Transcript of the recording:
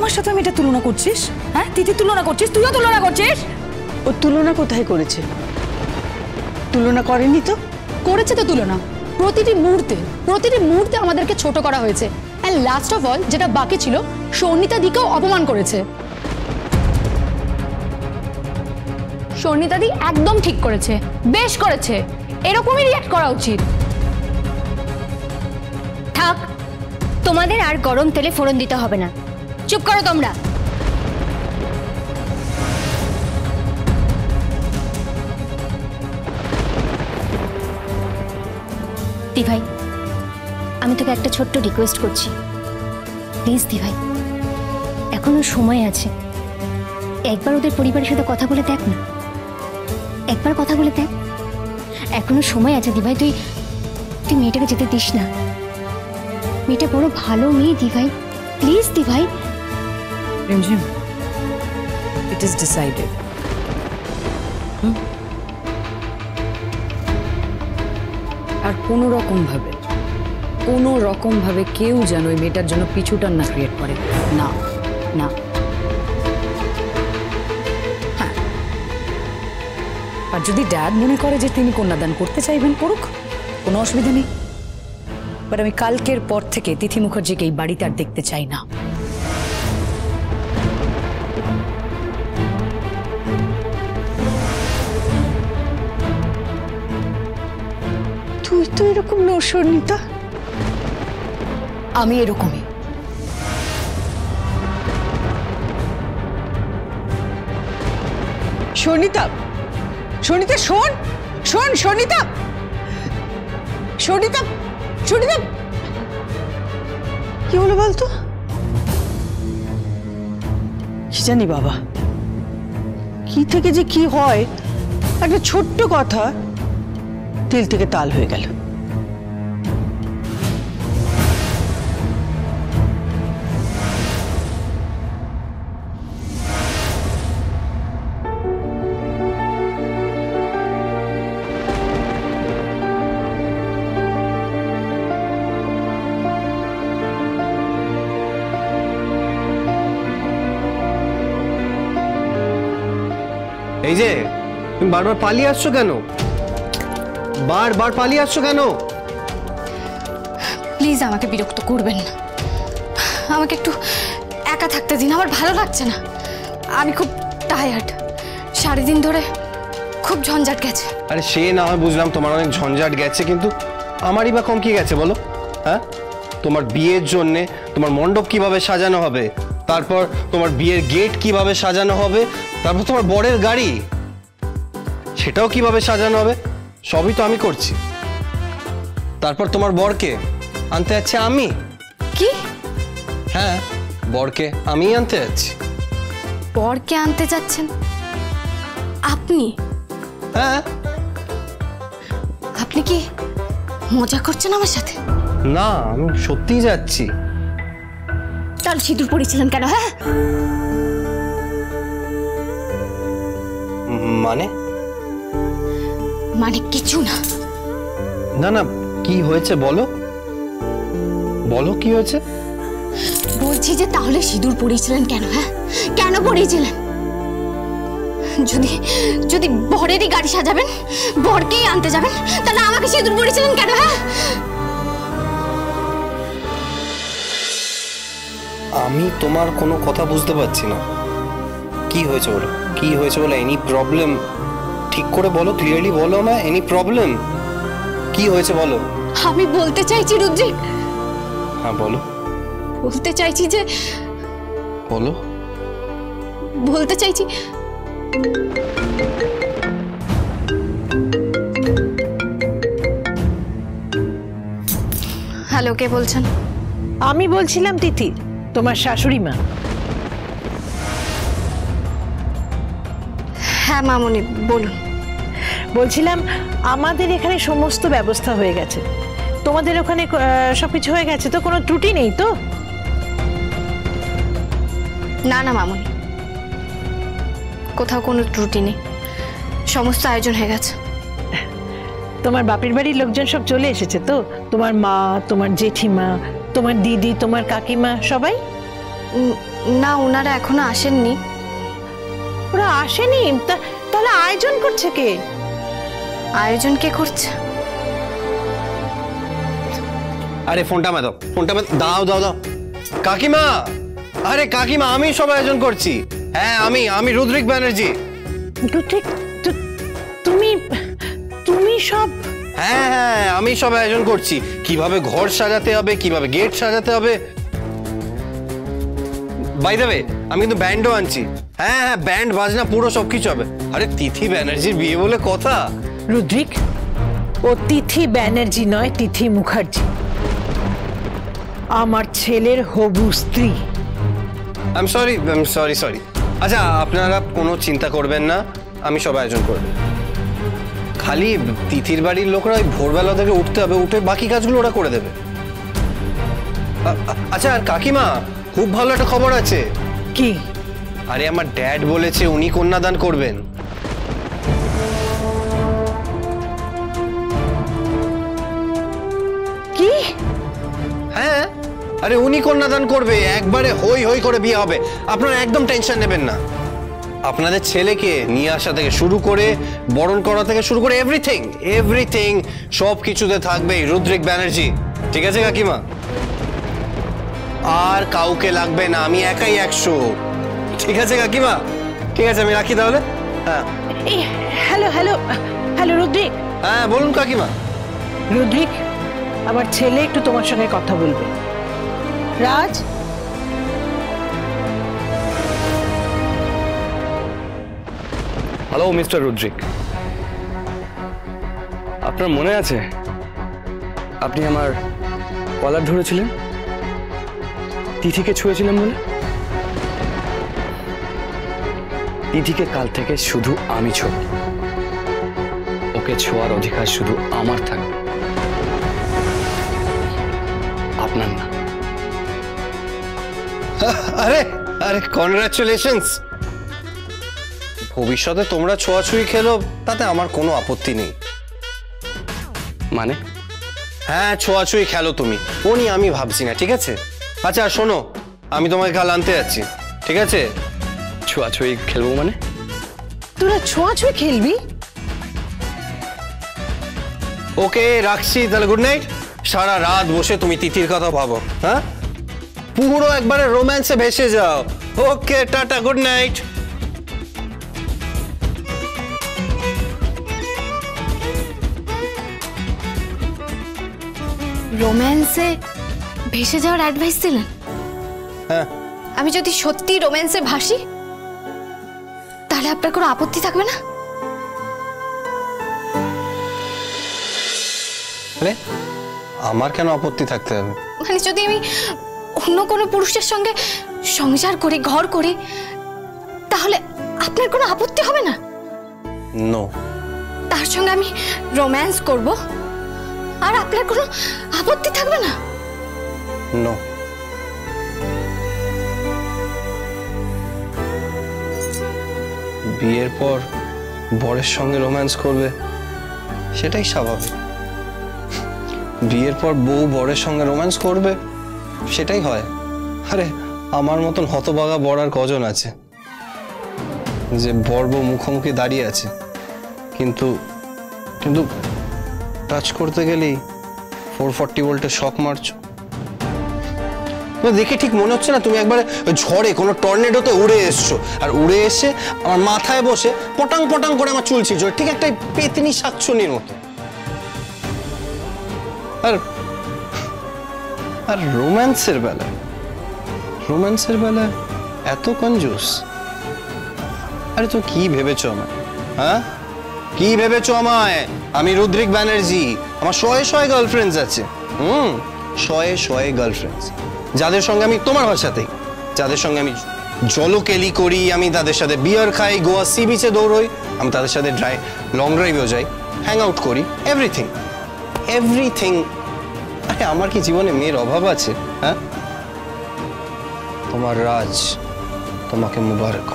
আমার সাথে আমি এটা তুলনা করছিস? হ্যাঁ, তিথি তুলনা করছিস, তুইও তুলনা করছিস। ও তুলনা কোথায় করেছে? তুলনা করেনি তো। করেছে তো তুলনা, প্রতিটি মুহূর্তে আমাদেরকে ছোট করা হয়েছে। এন্ড লাস্ট অফ অল যেটা বাকি ছিল, সৌনিতা দিকেও অপমান করেছে। সৌনিতা দি একদম ঠিক করেছে, বেশ করেছে, এরকমই রিঅ্যাক্ট করা উচিত। থাক, তোমাদের আর গরম তেলে ফোড়ন দিতে হবে না, চুপ করো তোমরা। দিভাই, আমি তোকে একটা ছোট্ট রিকোয়েস্ট করছি, প্লিজ দিভাই, এখনো সময় আছে, একবার ওদের পরিবারের সাথে কথা বলে দেখ না, একবার কথা বলে দেখ, এখনো সময় আছে দিভাই। তুই মেয়েটাকে যেতে দিস না, মেয়েটা বড় ভালো মেয়ে দিভাই, প্লিজ দিভাই। Rimjhim, it is decided. আর কোনো রকম ভাবে কেউ যেন ওই মেয়েটার জন্য পিছুটান না ক্রিয়েট করে, না না। হ্যাঁ, আর যদি ড্যাড মনে করে যে তিনি কন্যাদান করতে চাইবেন, করুক, কোনো অসুবিধা নেই। বাট আমি কালকের পর থেকে তিথি মুখার্জিকে এই বাড়িতে আর দেখতে চাই না। তুই তো এরকম নও সৌনিতা। আমি এরকমই। সৌনিতা, সৌনিতা শোন, শোন সৌনিতা, সৌনিতা, সৌনিতা, কি হলো বলতো? কি জানি বাবা, কি থেকে যে কি হয়, একটা ছোট্ট কথা তিল থেকে তাল হয়ে গেল। এই যে তুমি বারবার পালিয়ে আসছো কেন? বারবার পালিয়ে আসছো কেন? প্লিজ আমাকে বিরক্ত করবেন না, আমাকে একটু একা থাকতে দিন, আমার ভালো লাগছে না। আমি খুব টায়ার্ড, সারাদিন ধরে খুব ঝঞ্ঝাট গেছে। আরে সে না হয় বুঝলাম তোমার অনেক ঝঞ্ঝাট গেছে, কিন্তু আমারই বা কম কি গেছে বলো? হ্যাঁ, তোমার বিয়ের জন্যে তোমার মণ্ডপ কিভাবে সাজানো হবে, তারপর তোমার বিয়ের গেট কিভাবে সাজানো হবে, তারপর তোমার বরের গাড়ি সেটাও কিভাবে সাজানো হবে, সবই তো আমি করছি। তারপর তোমার বরকে আনতে যাচ্ছি আমি। কি? হ্যাঁ, বরকে আমিই আনতে যাচ্ছি। বরকে আনতে যাচ্ছেন আপনি? হ্যাঁ। আপনি কি মজা করছেন আমার সাথে? না, আমি সত্যিই যাচ্ছি। তাহলে সিঁদুর পড়েছিলাম কেন? হ্যাঁ, মানে কিছু না। না না, কি হয়েছে বলো, বলো কি হয়েছে। বলছি যে তাহলে সিঁদুর পড়েছিলেন কেন? হ্যাঁ, কেন পড়েছিলেন? যদি বরেরই গাড়ি সাজাবেন, বরকেই আনতে যাবেন, তাহলে আমাকে সিঁদুর পড়েছিলেন কেন? হ্যাঁ, আমি তোমার কোনো কথা বুঝতে পারছি না। কি হয়েছে বলো, কি হয়েছে বলো, এনি প্রবলেম? ঠিক করে বলো, ক্লিয়ারলি বলো আমায়, এনি প্রবলেম কি হয়েছে বলো। আমি বলতে চাইছি রুদ্রিক। হ্যাঁ বলো। বলতে চাইছি যে, বলো। বলতে চাইছি হ্যালো, কে বলছেন? আমি বলছিলাম তিথি, তোমার শাশুড়ি মা। হ্যাঁ মামনি, বলুন। বলছিলাম আমাদের এখানে সমস্ত ব্যবস্থা হয়ে গেছে, তোমাদের ওখানে সবকিছু হয়ে গেছে তো? কোনো ত্রুটি নেই তো? না না মামনি, কোথাও কোনো ত্রুটি নেই, সমস্ত আয়োজন হয়ে গেছে। তোমার বাপের বাড়ির লোকজন সব চলে এসেছে তো? তোমার মা, তোমার জেঠিমা, তোমার দিদি, তোমার কাকিমা, সবাই? না, ওনারা এখনো আসেননি। ওরা আসেনি? তাহলে আয়োজন করছে কে? আয়োজন কে করছে? আরে ফোনটা মে দাও, ফোনটা মে দাও দাও দাও। কাকিমা, আরে কাকিমা, আমি সব আয়োজন করছি। হ্যাঁ, আমি রুদ্রিক ব্যানার্জি। ঠিক, তুমি তুমি সব? হ্যাঁ হ্যাঁ, আমি সব আয়োজন করছি, কিভাবে ঘর সাজাতে হবে, কিভাবে গেট সাজাতে হবে। বাই দ্য ওয়ে, আমি কিন্তু ব্যান্ডও আনছি। হ্যাঁ হ্যাঁ, ব্যান্ড বাজনা পুরো সবকিছু হবে। আরে তিথি ব্যানার্জির বিয়ে বলে কথা। রুদ্রিক, ও তিথি ব্যানার্জি নয়, তিথি মুখার্জি, আমার ছেলের হবু স্ত্রী। I am sorry. আচ্ছা, আপনারা কোনো চিন্তা করবেন না, আমি সব আয়োজন করব। খালি তিথির বাড়ির লোকরা ওই ভোরবেলা থেকে উঠতে হবে, উঠে বাকি কাজগুলো ওরা করে দেবে। আচ্ছা, আর কাকিমা, খুব ভালো একটা খবর আছে। কি? আরে আমার ড্যাড বলেছে উনি কন্যাদান করবেন। কি? হ্যাঁ, আরে উনি কন্যাদান করবে, একবারে হই হই করে বিয়ে হবে। আপনারা একদম টেনশন নেবেন না। আপনাদের ছেলেকে নিয়ে আসা থেকে শুরু করে বরণ করা থেকে শুরু করে এভরিথিং সব কিছুতে থাকবে রুদ্রিক ব্যানার্জি। ঠিক আছে কাকিমা? আর কাউকে লাগবে না, আমি একাই 100। ঠিক আছে কাকিমা? ঠিক আছে, আমি রাখি তাহলে। হ্যাঁ, হ্যালো রুদ্রিক। হ্যাঁ বলুন কাকিমা। রুদ্রিক, আমার ছেলে একটু তোমার সঙ্গে কথা বলবে। রাজ, হ্যালো মিস্টার রুদ্রিক, আপনার মনে আছে আপনি আমার কলার ধরেছিলেন, তিথিকে ছুঁয়েছিলেন বলে? তিথিকে কাল থেকে শুধু আমি ছোঁব, ওকে ছোঁয়ার অধিকার শুধু আমার থাকবে, আপনার না। আরে আরে কনগ্রাচুলেশনস। ভবিষ্যতে তোমরা ছোঁয়াছুঁই খেলো, তাতে আমার কোনো আপত্তি নেই। মানে? হ্যাঁ, ছোঁয়াছুঁই খেলো তুমি, ও নিয়ে আমি ভাবছি না। ঠিক আছে? আচ্ছা শোনো, আমি তোমাকে কাল আনতে যাচ্ছি। ঠিক আছে? ছোঁয়াছুঁই খেলবো মানে? তোরা ছোঁয়াছুঁই খেলবি? ওকে, রাখছি তাহলে। Good night. সারা রাত বসে তুমি তিথির কথা ভাবো। হ্যাঁ, পুরো একবারে রোম্যান্সে ভেসে যাও। ওকে, টাটা, গুড নাইট। রোম্যান্সে ভেসে যাওয়ার অ্যাডভাইস দিলেন? হ্যাঁ, আমি যদি সত্যি রোম্যান্সে ভাসি, তাহলে আপনার কোনো আপত্তি থাকবে না? আরে আমার কেন আপত্তি থাকতে হবে? মানে যদি আমি অন্য কোনো পুরুষের সঙ্গে সংসার করি, ঘর করি, তাহলে আপনার কোনো আপত্তি হবে না? নো। তার সঙ্গে আমি রোম্যান্স করব, আর আপনার কোনো আপত্তি থাকবে না? নো। বিয়ের পর বরের সঙ্গে রোম্যান্স করবে, সেটাই স্বাভাবিক। বিয়ের পর বউ বরের সঙ্গে রোম্যান্স করবে, সেটাই হয়। আরে আমার মতন হতভাগা বর আর কজন আছে যে বর বউ মুখোমুখি দাঁড়িয়ে আছে, কিন্তু কিন্তু টাচ করতে গেলেই 440 ভোল্টের শক মারছো। দেখে ঠিক মনে হচ্ছে না তুমি একবারে ঝড়ে কোনো টর্নেডোতে উড়ে এসছো, আর উড়ে এসে আমার মাথায় বসে পটাং পটাং করে আমার চুল ছিঁড়ছো, ঠিক একটা পেতনি শাকচুনির মতো। আর রোম্যান্সের বেলায় এত কঞ্জুস? আরে তো কি ভেবেছো আমায়? হ্যাঁ, কি ভেবেছো আমায়? আমি রুদ্রিক ব্যানার্জি, আমার শয়ে গার্লফ্রেন্ডস আছে। শয়ে গার্লফ্রেন্ডস, যাদের সঙ্গে আমি, তোমার ভাষাতেই, যাদের সঙ্গে আমি জলকেলি করি, আমি তাদের সাথে বিয়ার খাই, গোয়া সি বিচে দৌড়ই, আমি তাদের সাথে লং ড্রাইভেও যাই, হ্যাং আউট করি, এভরিথিং। আরে আমার কি জীবনে মেয়ের অভাব আছে? হ্যাঁ, তোমার রাজ, তোমাকে মুবারক।